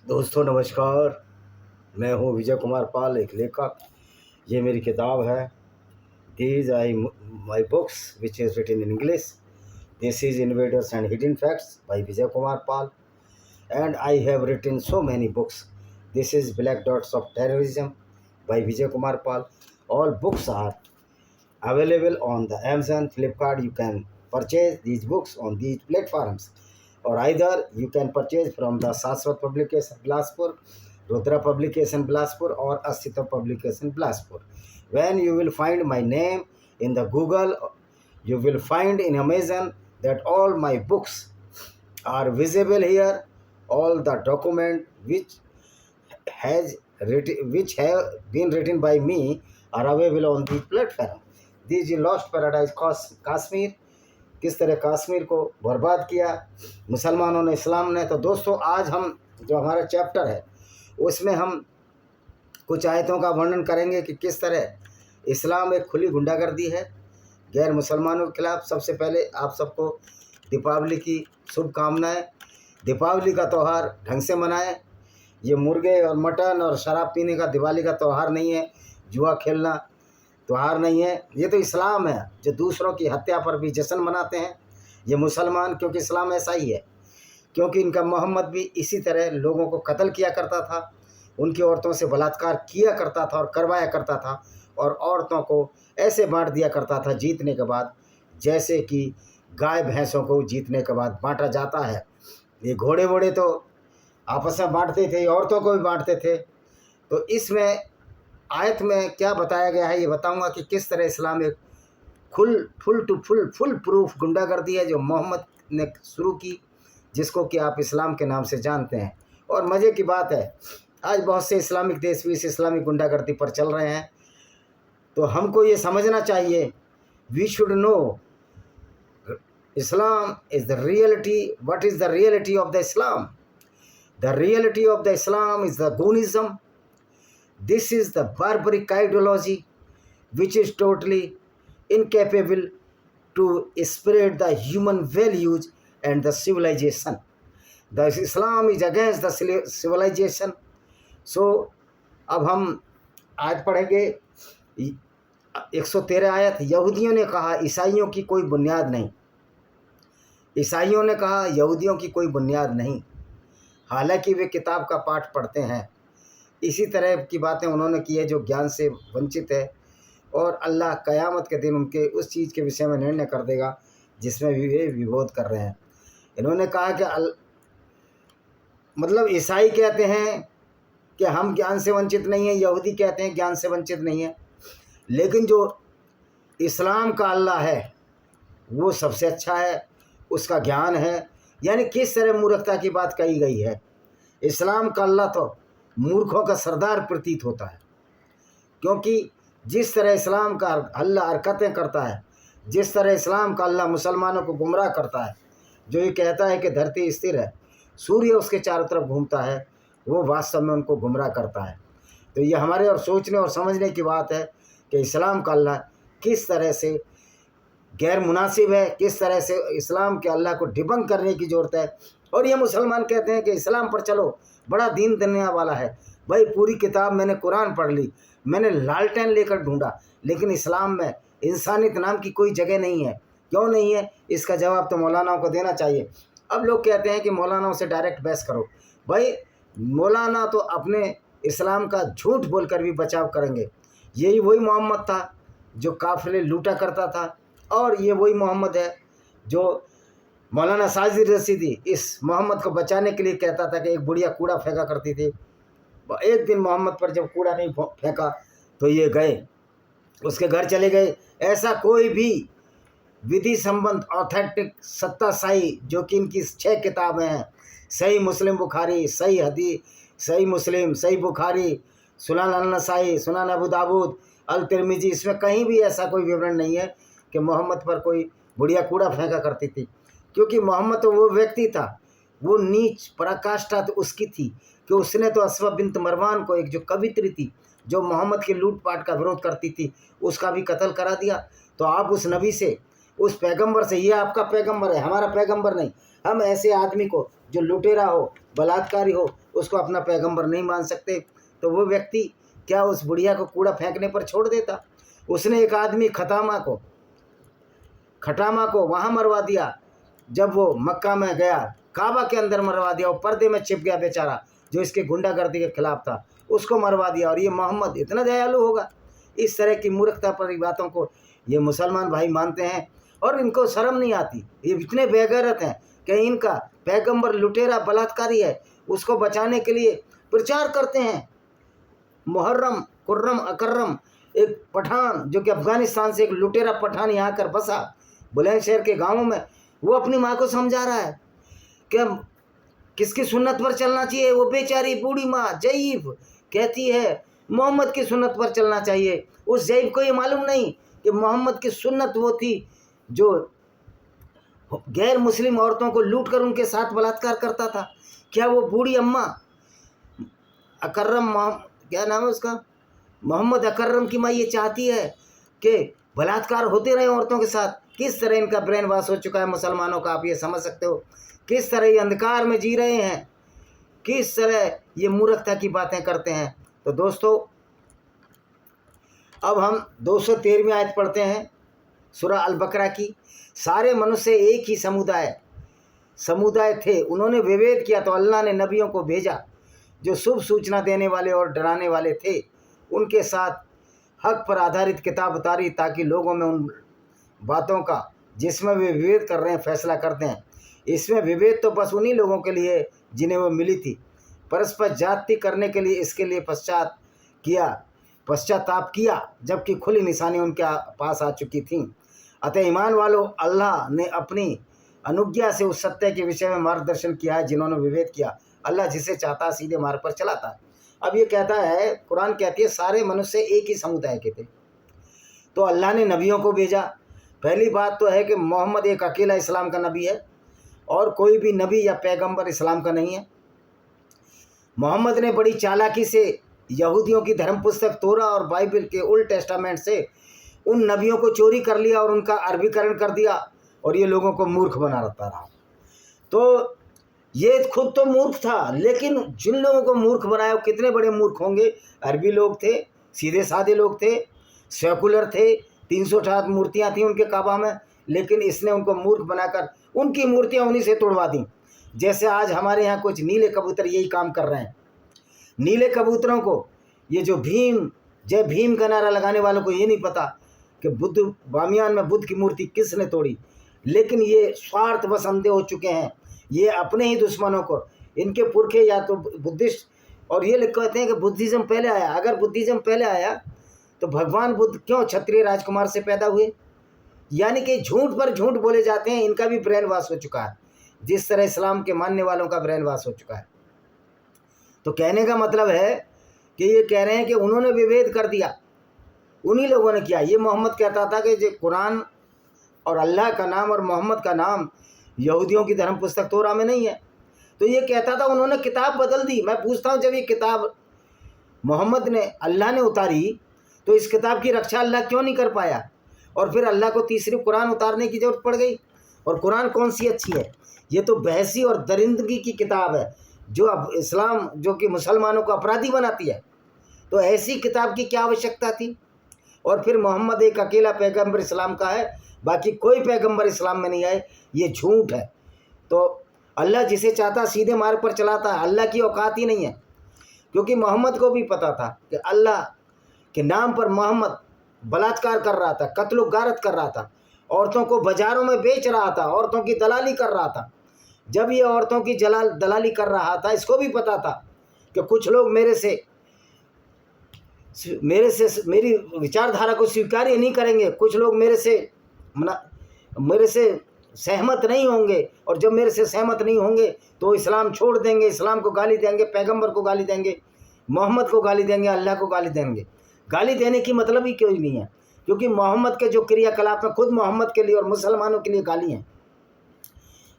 दोस्तों नमस्कार। मैं हूं विजय कुमार पाल, एक लेखक। ये मेरी किताब है। These I my books which is written in English. This is invaders and hidden facts by Vijay Kumar Pal, and I have written so many books. This is Black Dots of Terrorism by Vijay Kumar Pal. All books are available on the Amazon, Flipkart. You can purchase these books on these platforms, or either you can purchase from the Saswat Publication Bilaspur, Rudra Publication Bilaspur, or Astita Publication Bilaspur. When you will find my name in the Google, you will find in Amazon that all my books are visible here. All the document which have been written by me are available on this platform. This is Lost Paradise Kashmir. किस तरह कश्मीर को बर्बाद किया मुसलमानों ने, इस्लाम ने। तो दोस्तों, आज हम जो हमारा चैप्टर है उसमें हम कुछ आयतों का वर्णन करेंगे कि किस तरह इस्लाम एक खुली गुंडागर्दी है गैर मुसलमानों के खिलाफ। सबसे पहले आप सबको दीपावली की शुभकामनाएं। दीपावली का त्यौहार ढंग से मनाएं। ये मुर्गे और मटन और शराब पीने का दिवाली का त्यौहार नहीं है, जुआ खेलना त्यौहार नहीं है। ये तो इस्लाम है जो दूसरों की हत्या पर भी जश्न मनाते हैं ये मुसलमान, क्योंकि इस्लाम ऐसा ही है। क्योंकि इनका मोहम्मद भी इसी तरह लोगों को कत्ल किया करता था, उनकी औरतों से बलात्कार किया करता था और करवाया करता था, और औरतों को ऐसे बांट दिया करता था जीतने के बाद, जैसे कि गाय भैंसों को जीतने के बाद बांटा जाता है। ये घोड़े वोड़े तो आपस में बांटते थे, औरतों को भी बांटते थे। तो इसमें आयत में क्या बताया गया है ये बताऊंगा कि किस तरह इस्लाम एक फुल प्रूफ गुंडागर्दी है जो मोहम्मद ने शुरू की, जिसको कि आप इस्लाम के नाम से जानते हैं। और मज़े की बात है, आज बहुत से इस्लामिक देश भी इस इस्लामिक गुंडागर्दी पर चल रहे हैं। तो हमको ये समझना चाहिए, we should know Islam is the reality. What is the reality of the Islam? The reality of the Islam is the Gunism. This is the barbaric ideology which is totally incapable to spread the human values and the civilization. The Islam is against the civilization. So अब हम आज पढ़ेंगे 113 आयत। यहूदियों ने कहा ईसाइयों की कोई बुनियाद नहीं। ईसाइयों ने कहा यहूदियों की कोई बुनियाद नहीं, हालांकि वे किताब का पाठ पढ़ते हैं। इसी तरह की बातें उन्होंने की है जो ज्ञान से वंचित है, और अल्लाह क़यामत के दिन उनके उस चीज़ के विषय में निर्णय कर देगा जिसमें भी वे विरोध कर रहे हैं। इन्होंने कहा कि मतलब ईसाई कहते हैं कि हम ज्ञान से वंचित नहीं हैं, यहूदी कहते हैं ज्ञान से वंचित नहीं है, लेकिन जो इस्लाम का अल्लाह है वो सबसे अच्छा है, उसका ज्ञान है। यानी किस तरह मूर्खता की बात कही गई है। इस्लाम का अल्लाह तो मूर्खों का सरदार प्रतीत होता है, क्योंकि जिस तरह इस्लाम का अल्लाह हरकतें करता है, जिस तरह इस्लाम का अल्लाह मुसलमानों को गुमराह करता है, जो ये कहता है कि धरती स्थिर है, सूर्य उसके चारों तरफ घूमता है, वो वास्तव में उनको गुमराह करता है। तो ये हमारे और सोचने और समझने की बात है कि इस्लाम का अल्लाह किस तरह से गैर मुनासिब है, किस तरह से इस्लाम के अल्लाह को डिबंक करने की ज़रूरत है। और ये मुसलमान कहते हैं कि इस्लाम पर चलो, बड़ा दीन दुनिया वाला है। भाई पूरी किताब मैंने कुरान पढ़ ली, मैंने लालटेन लेकर ढूंढा, लेकिन इस्लाम में इंसानियत नाम की कोई जगह नहीं है। क्यों नहीं है, इसका जवाब तो मौलानाओं को देना चाहिए। अब लोग कहते हैं कि मौलानाओं से डायरेक्ट बहस करो। भाई मौलाना तो अपने इस्लाम का झूठ बोलकर भी बचाव करेंगे। यही वही मोहम्मद था जो काफिले लूटा करता था, और ये वही मोहम्मद है जो मौलाना साजिद रशीदी इस मोहम्मद को बचाने के लिए कहता था कि एक बुढ़िया कूड़ा फेंका करती थी। एक दिन मोहम्मद पर जब कूड़ा नहीं फेंका तो ये गए, उसके घर चले गए। ऐसा कोई भी विधि संबंध ऑथेंटिक सत्ताशाही, जो कि इनकी 6 किताबें हैं, सही मुस्लिम बुखारी, सही हदीस, सही मुस्लिम, सही बुखारी, सुनान अन-नसाई, सुनान अबू दाऊद, अल तिरमिजी, इसमें कहीं भी ऐसा कोई विवरण नहीं है कि मोहम्मद पर कोई बुढ़िया कूड़ा फेंका करती थी। क्योंकि मोहम्मद तो वो व्यक्ति था, वो नीच पराकाष्ठा तो उसकी थी कि उसने तो असवा बिन्त मरवान को, एक जो कवित्री थी जो मोहम्मद के लूटपाट का विरोध करती थी, उसका भी कत्ल करा दिया। तो आप उस नबी से, उस पैगंबर से, ये आपका पैगंबर है, हमारा पैगंबर नहीं, हम ऐसे आदमी को जो लुटेरा हो, बलात्कारी हो, उसको अपना पैगंबर नहीं मान सकते, तो वो व्यक्ति क्या उस बुढ़िया को कूड़ा फेंकने पर छोड़ देता? उसने एक आदमी खटामा को वहाँ मरवा दिया, जब वो मक्का में गया काबा के अंदर मरवा दिया, वो पर्दे में छिप गया बेचारा, जो इसके गुंडागर्दी के खिलाफ था, उसको मरवा दिया। और ये मोहम्मद इतना दयालु होगा? इस तरह की मूर्खता पर बातों को ये मुसलमान भाई मानते हैं और इनको शर्म नहीं आती। ये इतने बेगैरत हैं कि इनका पैगंबर लुटेरा बलात्कारी है, उसको बचाने के लिए प्रचार करते हैं। मुहर्रम कुर्रम अकर्रम, एक पठान जो कि अफगानिस्तान से एक लुटेरा पठान यहाँ आकर बसा बुलंदशहर के गाँवों में, वो अपनी माँ को समझा रहा है कि किसकी सुन्नत पर चलना चाहिए। वो बेचारी बूढ़ी माँ जईफ कहती है मोहम्मद की सुन्नत पर चलना चाहिए। उस जईफ को ये मालूम नहीं कि मोहम्मद की सुन्नत वो थी जो गैर मुस्लिम औरतों को लूट कर उनके साथ बलात्कार करता था। क्या वो बूढ़ी अम्मा अकर्रम, क्या नाम है उसका, मोहम्मद अकर्रम की माँ ये चाहती है कि बलात्कार होते रहे औरतों के साथ? किस तरह इनका ब्रेन वॉश हो चुका है मुसलमानों का, आप ये समझ सकते हो। किस तरह ये अंधकार में जी रहे हैं, किस तरह ये मूर्खता की बातें करते हैं। तो दोस्तों, अब हम 213वीं आयत पढ़ते हैं सूरह अल बकरा की। सारे मनुष्य एक ही समुदाय थे, उन्होंने विभेद किया तो अल्लाह ने नबियों को भेजा जो शुभ सूचना देने वाले और डराने वाले थे। उनके साथ हक पर आधारित किताब उतारी ताकि लोगों में उन बातों का जिसमें वे विभेद कर रहे हैं फैसला करते हैं। इसमें विभेद तो बस उन्हीं लोगों के लिए जिन्हें वो मिली थी। परस्पर जाति करने के लिए इसके लिए पश्चाताप किया जबकि खुली निशानी उनके पास आ चुकी थी। अतः ईमान वालों, अल्लाह ने अपनी अनुज्ञा से उस सत्य के विषय में मार्गदर्शन किया है जिन्होंने विभेद किया। अल्लाह जिसे चाहता सीधे मार्ग पर चलाता है। अब ये कहता है, कुरान कहती है सारे मनुष्य एक ही समुदाय के थे, तो अल्लाह ने नबियों को भेजा। पहली बात तो है कि मोहम्मद एक अकेला इस्लाम का नबी है और कोई भी नबी या पैगंबर इस्लाम का नहीं है। मोहम्मद ने बड़ी चालाकी से यहूदियों की धर्म पुस्तक तोरा और बाइबल के ओल्ड टेस्टामेंट से उन नबियों को चोरी कर लिया और उनका अरबीकरण कर दिया और ये लोगों को मूर्ख बना रहा। तो ये खुद तो मूर्ख था, लेकिन जिन लोगों को मूर्ख बनाया वो कितने बड़े मूर्ख होंगे। अरबी लोग थे, सीधे साधे लोग थे, सेकुलर थे, 368 मूर्तियाँ थीं उनके काबा में, लेकिन इसने उनको मूर्ख बनाकर उनकी मूर्तियाँ उन्हीं से तोड़वा दी। जैसे आज हमारे यहाँ कुछ नीले कबूतर यही काम कर रहे हैं। नीले कबूतरों को ये जो जय भीम का नारा लगाने वालों को ये नहीं पता कि बामियान में बुद्ध की मूर्ति किसने तोड़ी, लेकिन ये स्वार्थवश अंधे हो चुके हैं। ये अपने ही दुश्मनों को, इनके पुरखे या तो बुद्धिस्ट, और ये लोग कहते हैं कि बुद्धिज़्म पहले आया। अगर बुद्धिज़्म पहले आया तो भगवान बुद्ध क्यों क्षत्रिय राजकुमार से पैदा हुए? यानी कि झूठ पर झूठ बोले जाते हैं। इनका भी ब्रेन वॉश हो चुका है, जिस तरह इस्लाम के मानने वालों का ब्रेन वॉश हो चुका है। तो कहने का मतलब है कि ये कह रहे हैं कि उन्होंने विभेद कर दिया, उन्हीं लोगों ने किया। ये मोहम्मद कहता था कि जो कुरान और अल्लाह का नाम और मोहम्मद का नाम यहूदियों की धर्म पुस्तक तोरा में नहीं है। तो ये कहता था उन्होंने किताब बदल दी। मैं पूछता हूँ, जब ये किताब मोहम्मद ने, अल्लाह ने उतारी, तो इस किताब की रक्षा अल्लाह क्यों नहीं कर पाया? और फिर अल्लाह को तीसरी कुरान उतारने की ज़रूरत पड़ गई। और कुरान कौन सी अच्छी है? ये तो बहसी और दरिंदगी की किताब है, जो अब इस्लाम, जो कि मुसलमानों को अपराधी बनाती है। तो ऐसी किताब की क्या आवश्यकता थी? और फिर मोहम्मद एक अकेला पैगंबर इस्लाम का है, बाकी कोई पैगंबर इस्लाम में नहीं आए, ये झूठ है। तो अल्लाह जिसे चाहता सीधे मार्ग पर चलाता है। अल्लाह की औकात ही नहीं है, क्योंकि मोहम्मद को भी पता था कि अल्लाह के नाम पर मोहम्मद बलात्कार कर रहा था, कत्ल गारत कर रहा था, औरतों को बाज़ारों में बेच रहा था, औरतों की दलाली कर रहा था। जब ये औरतों की दलाली कर रहा था, इसको भी पता था कि कुछ लोग मेरी विचारधारा को स्वीकार ही नहीं करेंगे, कुछ लोग मेरे से सहमत नहीं होंगे, और जब मेरे से सहमत नहीं होंगे तो इस्लाम छोड़ देंगे, इस्लाम को गाली देंगे, पैगंबर को गाली देंगे, मोहम्मद को गाली देंगे, अल्लाह को गाली देंगे। गाली देने की मतलब ही क्यों नहीं है? क्योंकि मोहम्मद के जो क्रियाकलाप हैं खुद मोहम्मद के लिए और मुसलमानों के लिए गाली हैं।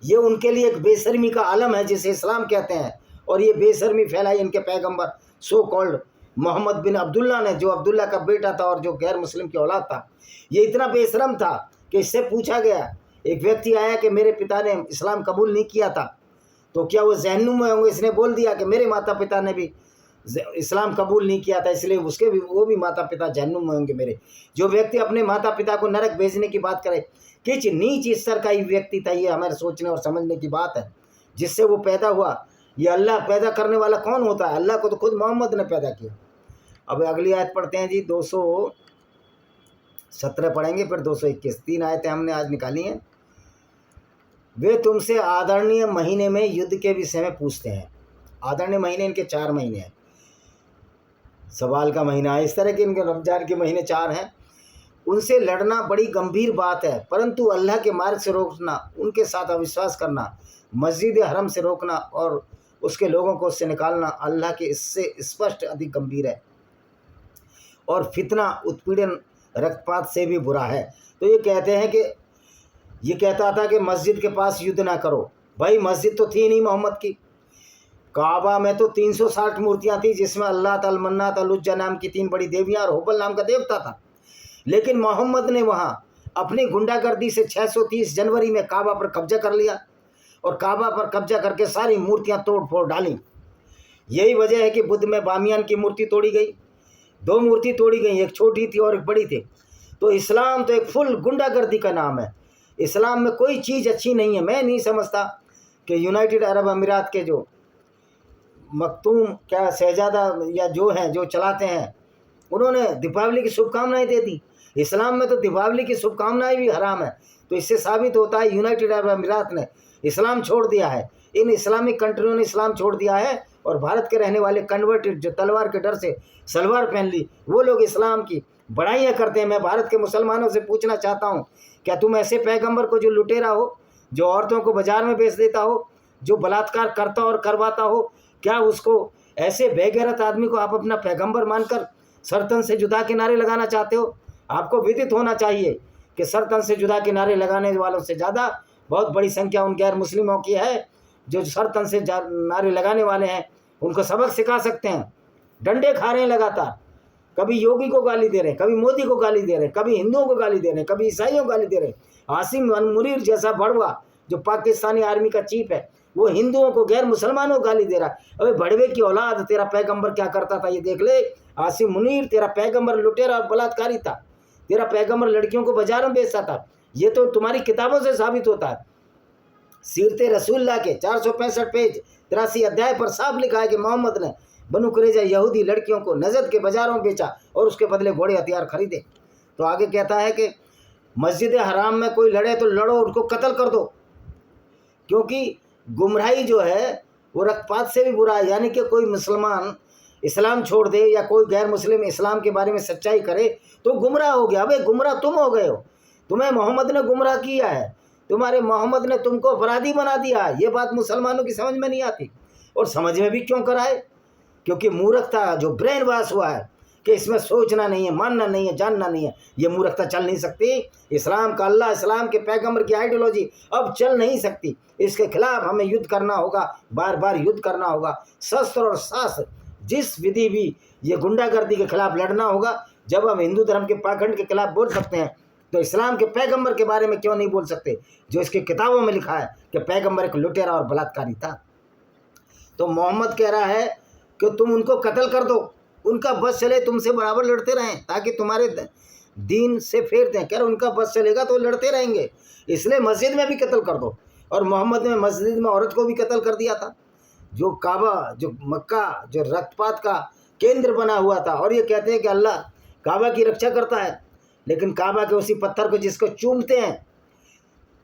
ये उनके लिए एक बेशर्मी का आलम है जिसे इस्लाम कहते हैं, और ये बेशर्मी फैलाई इनके पैगंबर सो कॉल्ड मोहम्मद बिन अब्दुल्ला ने, जो अब्दुल्ला का बेटा था और जो गैर मुस्लिम की औलाद था। ये इतना बेशरम था कि इससे पूछा गया, एक व्यक्ति आया कि मेरे पिता ने इस्लाम कबूल नहीं किया था, तो क्या वो जहन्नुम में होंगे? इसने बोल दिया कि मेरे माता पिता ने भी इस्लाम कबूल नहीं किया था, इसलिए उसके भी वो भी माता पिता जहन्नुम में होंगे मेरे। जो व्यक्ति अपने माता पिता को नरक भेजने की बात करे, किस नीच स्तर का ही व्यक्ति था। ये हमारे सोचने और समझने की बात है, जिससे वो पैदा हुआ। ये अल्लाह पैदा करने वाला कौन होता है? अल्लाह को तो खुद मोहम्मद ने पैदा किया। अब अगली आयत पढ़ते हैं जी, 217 पढ़ेंगे, फिर 221। 3 आयतें हमने आज निकाली हैं। वे तुमसे आदरणीय महीने में युद्ध के विषय में पूछते हैं। आदरणीय महीने इनके 4 महीने हैं। सवाल का महीना है, इस तरह के इनके रमजान के महीने 4 हैं। उनसे लड़ना बड़ी गंभीर बात है, परंतु अल्लाह के मार्ग से रोकना, उनके साथ अविश्वास करना, मस्जिद हरम से रोकना और उसके लोगों को उससे निकालना अल्लाह के इससे स्पष्ट अधिक गंभीर है, और फितना, उत्पीड़न, रक्तपात से भी बुरा है। तो ये कहते हैं कि ये कहता था कि मस्जिद के पास युद्ध ना करो। भाई मस्जिद तो थी नहीं मोहम्मद की। काबा में तो 360 मूर्तियां थी, जिसमें अल्लाह, तलमन्नात, अलुज्जा नाम की 3 बड़ी देवियां और हुबल नाम का देवता था। लेकिन मोहम्मद ने वहां अपनी गुंडागर्दी से 630 जनवरी में काबा पर कब्जा कर लिया, और काबा पर कब्जा करके सारी मूर्तियां तोड़ फोड़ डाली। यही वजह है कि बुद्ध में बामियान की मूर्ति तोड़ी गई, 2 मूर्ति तोड़ी गई, एक छोटी थी और एक बड़ी थी। तो इस्लाम तो एक फुल गुंडागर्दी का नाम है। इस्लाम में कोई चीज़ अच्छी नहीं है। मैं नहीं समझता कि यूनाइटेड अरब अमीरात के जो मखतूम क्या शहजादा या जो हैं, जो चलाते हैं, उन्होंने दीपावली की शुभकामनाएं दे दी। इस्लाम में तो दीपावली की शुभकामनाएं भी हराम है। तो इससे साबित होता है यूनाइटेड अरब अमीरात ने इस्लाम छोड़ दिया है। इन इस्लामिक कंट्रियों ने इस्लाम छोड़ दिया है, और भारत के रहने वाले कन्वर्टेड जो तलवार के डर से सलवार पहन ली, वो लोग इस्लाम की बड़ाइयाँ करते हैं। मैं भारत के मुसलमानों से पूछना चाहता हूँ, क्या तुम ऐसे पैगंबर को जो लुटेरा हो, जो औरतों को बाजार में बेच देता हो, जो बलात्कार करता और करवाता हो, क्या उसको ऐसे बेगैरत आदमी को आप अपना पैगंबर मानकर सरतन से जुदा के नारे लगाना चाहते हो? आपको विदित होना चाहिए कि सरतन से जुदा के नारे लगाने वालों से ज़्यादा बहुत बड़ी संख्या उन गैर मुस्लिमों की है जो सरतन से नारे लगाने वाले हैं। उनको सबक सिखा सकते हैं। डंडे खा रहे हैं लगातार, कभी योगी को गाली दे रहे हैं, कभी मोदी को गाली दे रहे हैं, कभी हिंदुओं को गाली दे रहे हैं, कभी ईसाइयों को गाली दे रहे हैं। आसिम मुनीर जैसा बड़वा जो पाकिस्तानी आर्मी का चीफ है, वो हिंदुओं को, गैर मुसलमानों को गाली दे रहा है। अबे बड़वे की औलाद, तेरा पैगंबर क्या करता था ये देख ले। आसिम मुनीर तेरा पैगंबर लुटेरा और बलात्कारी था। तेरा पैगंबर लड़कियों को बाजार में बेचता था। ये तो तुम्हारी किताबों से साबित होता है। सीरत रसूलुल्लाह के 465 पेज 83 अध्याय पर साफ लिखा है कि मोहम्मद ने बनु कुरैजा यहूदी लड़कियों को नजद के बाजारों में बेचा और उसके बदले घोड़े हथियार खरीदे। तो आगे कहता है कि मस्जिद हराम में कोई लड़े तो लड़ो, उनको कत्ल कर दो, क्योंकि गुमराही जो है वो रक्तपात से भी बुरा है। यानी कि कोई मुसलमान इस्लाम छोड़ दे या कोई गैर मुस्लिम इस्लाम के बारे में सच्चाई करे तो गुमराह हो गया। अबे गुमराह तुम हो गए हो, तुम्हें मोहम्मद ने गुमराह किया है, तुम्हारे मोहम्मद ने तुमको अपराधी बना दिया है। ये बात मुसलमानों की समझ में नहीं आती, और समझ में भी क्यों कराए? क्योंकि मूर्खता जो ब्रेन वॉश हुआ है कि इसमें सोचना नहीं है, मानना नहीं है, जानना नहीं है, ये मूर्खता चल नहीं सकती। इस्लाम का अल्लाह, इस्लाम के पैगंबर की आइडियोलॉजी अब चल नहीं सकती। इसके खिलाफ हमें युद्ध करना होगा, बार बार युद्ध करना होगा। शस्त्र और शास्त्र जिस विधि भी ये गुंडागर्दी के खिलाफ लड़ना होगा। जब हम हिंदू धर्म के पाखंड के खिलाफ बोल सकते हैं तो इस्लाम के पैगंबर के बारे में क्यों नहीं बोल सकते, जो इसकी किताबों में लिखा है कि पैगंबर एक लुटेरा और बलात्कारी था। तो मोहम्मद कह रहा है कि तुम उनको कत्ल कर दो, उनका बस चले, तुमसे बराबर लड़ते रहें ताकि तुम्हारे दीन से फेर दें। कह रहे उनका बस चलेगा तो लड़ते रहेंगे, इसलिए मस्जिद में भी कत्ल कर दो। और मोहम्मद ने मस्जिद में औरत को भी कत्ल कर दिया था, जो काबा, जो मक्का, जो रक्तपात का केंद्र बना हुआ था। और ये कहते हैं कि अल्लाह काबा की रक्षा करता है, लेकिन काबा के उसी पत्थर को जिसको चूमते हैं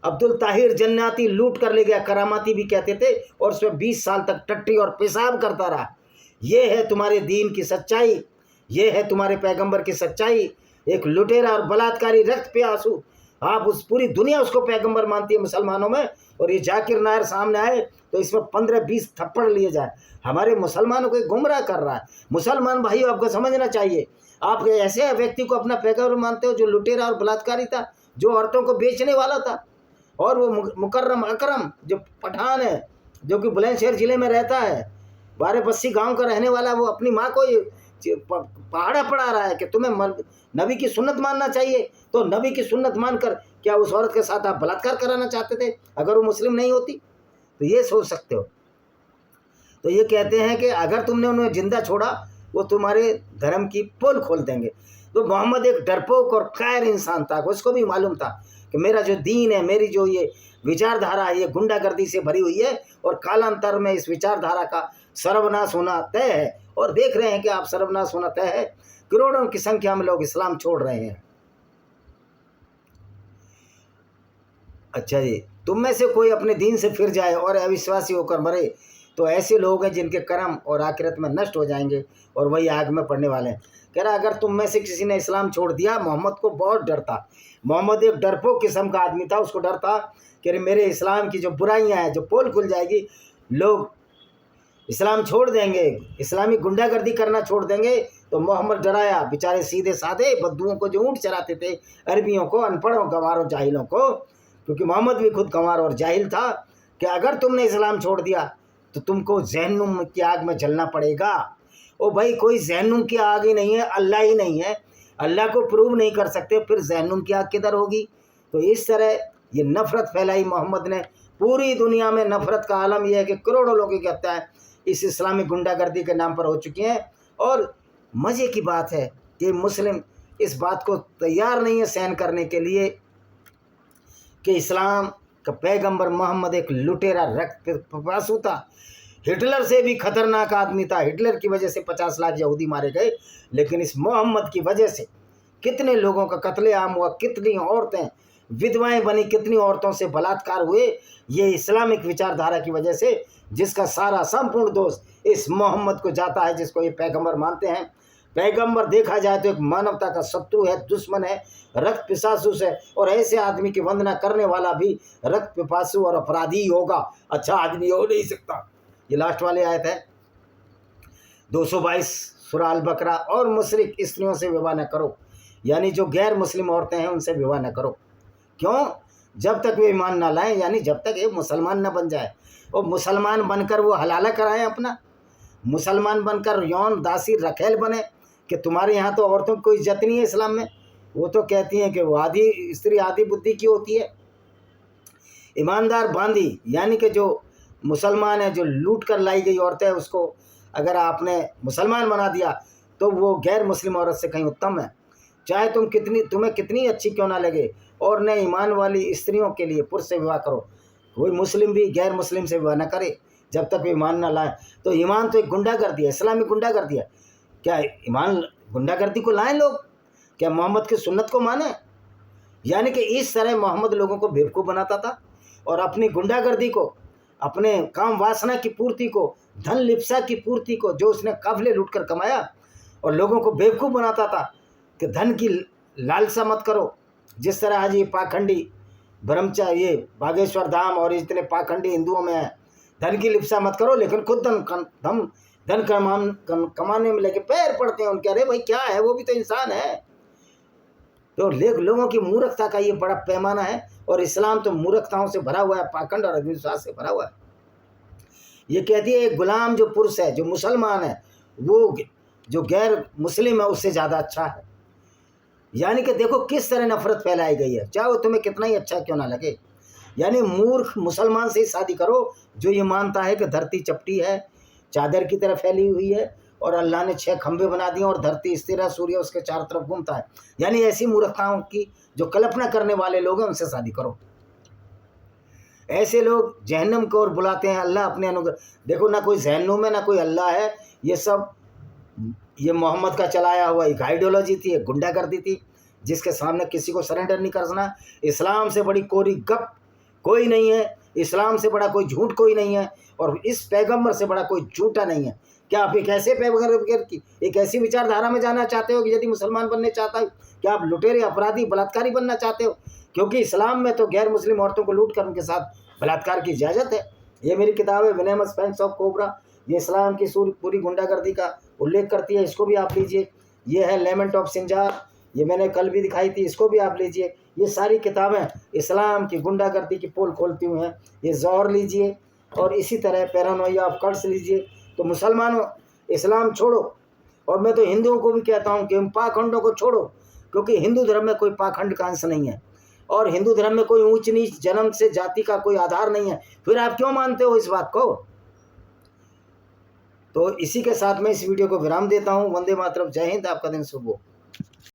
अब्दुल ताहिर जन्नाती लूट कर ले गया, करामाती भी कहते थे, और उसमें 20 साल तक टट्टी और पेशाब करता रहा। ये है तुम्हारे दीन की सच्चाई, ये है तुम्हारे पैगंबर की सच्चाई। एक लुटेरा और बलात्कारी, रक्त पे आंसू, आप उस पूरी दुनिया उसको पैगंबर मानती है मुसलमानों में, और ये जाकिर नायर सामने आए तो इसमें 15-20 थप्पड़ लिए जाए। हमारे मुसलमानों को गुमराह कर रहा है। मुसलमान भाइयों, आपको समझना चाहिए, आप ऐसे व्यक्ति को अपना पैगंबर मानते हो जो लुटेरा और बलात्कारी था, जो औरतों को बेचने वाला था। और वो मुकर्रम अकरम जो पठान है, जो कि बुलंदशहर ज़िले में रहता है, 12 गांव का रहने वाला, वो अपनी माँ को ये पहाड़ा पढ़ा रहा है कि तुम्हें नबी की सुन्नत मानना चाहिए। तो नबी की सुन्नत मानकर क्या उस औरत के साथ आप बलात्कार कराना चाहते थे अगर वो मुस्लिम नहीं होती? तो ये सोच सकते हो। तो ये कहते हैं कि अगर तुमने उन्हें जिंदा छोड़ा वो तुम्हारे धर्म की पोल खोल देंगे। तो मोहम्मद एक डरपोक और कायर इंसान था, उसको भी मालूम था कि मेरा जो दीन है, मेरी जो ये विचारधारा है, ये गुंडागर्दी से भरी हुई है और कालांतर में इस विचारधारा का सर्वनाश होना तय है। और देख रहे हैं कि आप सर्वनाश होना तय है। करोड़ों की संख्या में लोग इस्लाम छोड़ रहे हैं। अच्छा जी, तुम में से कोई अपने दीन से फिर जाए और अविश्वासी होकर मरे तो ऐसे लोग हैं जिनके कर्म और आखिरत में नष्ट हो जाएंगे और वही आग में पड़ने वाले हैं। कह रहा अगर तुम में से किसी ने इस्लाम छोड़ दिया, मोहम्मद को बहुत डर था। मोहम्मद एक डरपोक किस्म का आदमी था, उसको डर था कि मेरे इस्लाम की जो बुराइयां हैं, जो पोल खुल जाएगी, लोग इस्लाम छोड़ देंगे, इस्लामी गुंडागर्दी करना छोड़ देंगे। तो मोहम्मद डराया बेचारे सीधे साधे बद्दुओं को जो ऊँट चराते थे, अरबियों को, अनपढ़ों, गंवारों, जाहिलों को, क्योंकि मोहम्मद भी खुद गंवार और जाहिल था, कि अगर तुमने इस्लाम छोड़ दिया तो तुमको जहन्नुम की आग में जलना पड़ेगा। ओ भाई, कोई जहन्नुम की आग ही नहीं है, अल्लाह ही नहीं है, अल्लाह को प्रूव नहीं कर सकते, फिर जहन्नुम की आग किधर होगी। तो इस तरह ये नफ़रत फैलाई मोहम्मद ने। पूरी दुनिया में नफ़रत का आलम यह है कि करोड़ों लोगों की हत्याएं इस इस्लामी गुंडागर्दी के नाम पर हो चुकी हैं। और मज़े की बात है कि मुस्लिम इस बात को तैयार नहीं है सहन करने के लिए कि इस्लाम का पैगंबर मोहम्मद एक लुटेरा, रक्त पिपासु था, हिटलर से भी खतरनाक आदमी था। हिटलर की वजह से 50 लाख यहूदी मारे गए, लेकिन इस मोहम्मद की वजह से कितने लोगों का कत्लेआम हुआ, कितनी औरतें विधवाएं बनी, कितनी औरतों से बलात्कार हुए, ये इस्लामिक विचारधारा की वजह से, जिसका सारा संपूर्ण दोष इस मोहम्मद को जाता है, जिसको ये पैगंबर मानते हैं। पैगंबर देखा जाए तो एक मानवता का शत्रु है, दुश्मन है, रक्त पिपासु है, और ऐसे आदमी की वंदना करने वाला भी रक्त पिपासु और अपराधी होगा, अच्छा आदमी हो नहीं सकता। ये लास्ट वाले आयत है 222 सूरह अल बकरा। और मुशरिक स्त्रियों से विवाह न करो, यानी जो गैर मुस्लिम औरतें हैं उनसे विवाह न करो। क्यों? जब तक वे ईमान ना लाएं, यानी जब तक ये मुसलमान न बन जाए। और मुसलमान बनकर वो हलाला कराएं अपना, मुसलमान बनकर यौन दासी रखेल बने कि तुम्हारे यहाँ तो औरतों की कोई इज्जत नहीं है इस्लाम में। वो तो कहती हैं कि वो आधी स्त्री आधी बुद्धि की होती है। ईमानदार बांदी, यानी कि जो मुसलमान है, जो लूट कर लाई गई औरतें, उसको अगर आपने मुसलमान बना दिया तो वो गैर मुस्लिम औरत से कहीं उत्तम है, चाहे तुम्हें कितनी अच्छी क्यों ना लगे। और न ईमान वाली स्त्रियों के लिए पुरुष से विवाह करो, कोई मुस्लिम भी गैर मुस्लिम से विवाह न करे जब तक वे ईमान न लाए। तो ईमान तो एक गुंडागर्दी है, इस्लामी गुंडागर्दी है। क्या ईमान गुंडागर्दी को लाएं लोग? क्या मोहम्मद की सुन्नत को माने? यानी कि इस तरह मोहम्मद लोगों को बेवकूफ़ बनाता था और अपनी गुंडागर्दी को, अपने काम वासना की पूर्ति को, धन लिप्सा की पूर्ति को, जो उसने काफिले लूटकर कमाया, और लोगों को बेवकूफ़ बनाता था कि धन की लालसा मत करो। जिस तरह आज ये पाखंडी ब्रह्मचारी, ये बागेश्वर धाम और इतने पाखंडी हिंदुओं में है, धन की लिप्सा मत करो, लेकिन खुद धन कमाने में लेके पैर पड़ते हैं उनके। अरे भाई क्या है, वो भी तो इंसान है। तो लोगों की मूर्खता का ये बड़ा पैमाना है, और इस्लाम तो मूर्खताओं से भरा हुआ है, पाखंड और अंधविश्वास से भरा हुआ है। ये कहती है एक गुलाम जो पुरुष है, जो मुसलमान है, वो जो गैर मुस्लिम है उससे ज़्यादा अच्छा है। यानी कि देखो किस तरह नफरत फैलाई गई है, चाहे वो तुम्हें कितना ही अच्छा क्यों ना लगे। यानी मूर्ख मुसलमान से ही शादी करो जो ये मानता है कि धरती चपटी है, चादर की तरह फैली हुई है, और अल्लाह ने 6 खंभे बना दिए और धरती स्थिर है, सूर्य उसके चारों तरफ घूमता है। यानी ऐसी मूर्खताओं की जो कल्पना करने वाले लोग हैं उनसे शादी करो। ऐसे लोग जहन्नम की ओर बुलाते हैं। अल्लाह अपने अनुग्रह, देखो ना कोई जहन्नुम है ना कोई अल्लाह है, ये सब ये मोहम्मद का चलाया हुआ एक आइडियोलॉजी थी, एक गुंडागर्दी थी, जिसके सामने किसी को सरेंडर नहीं करना। इस्लाम से बड़ी कोरी गप कोई नहीं है, इस्लाम से बड़ा कोई झूठ कोई नहीं है, और इस पैगंबर से बड़ा कोई झूठा नहीं है। क्या आप एक ऐसे पैगंबर की एक ऐसी विचारधारा में जाना चाहते हो कि यदि मुसलमान बनने चाहता है, क्या आप लुटेरे, अपराधी, बलात्कारी बनना चाहते हो? क्योंकि इस्लाम में तो गैर मुस्लिम औरतों को लूट कर उनके साथ बलात्कार की इजाज़त है। ये मेरी किताब है विनेमस पेंस ऑफ कोबरा, ये इस्लाम की पूरी गुंडागर्दी का उल्लेख करती है, इसको भी आप लीजिए। ये है लेमेंट ऑफ सिंजार, ये मैंने कल भी दिखाई थी, इसको भी आप लीजिए। ये सारी किताबें इस्लाम की गुंडागर्दी की पोल खोलती हुई हैं। ये ज़ौहर लीजिए, और इसी तरह पैरानोइया ऑफ कल्ट्स लीजिए। तो मुसलमानों इस्लाम छोड़ो, और मैं तो हिंदुओं को भी कहता हूँ कि इन पाखंडों को छोड़ो, क्योंकि हिंदू धर्म में कोई पाखंड का अंश नहीं है, और हिंदू धर्म में कोई ऊंच नीच, जन्म से जाति का कोई आधार नहीं है। फिर आप क्यों मानते हो इस बात को? तो इसी के साथ मैं इस वीडियो को विराम देता हूँ। वंदे मातरम, जय हिंद, आपका दिन शुभ हो।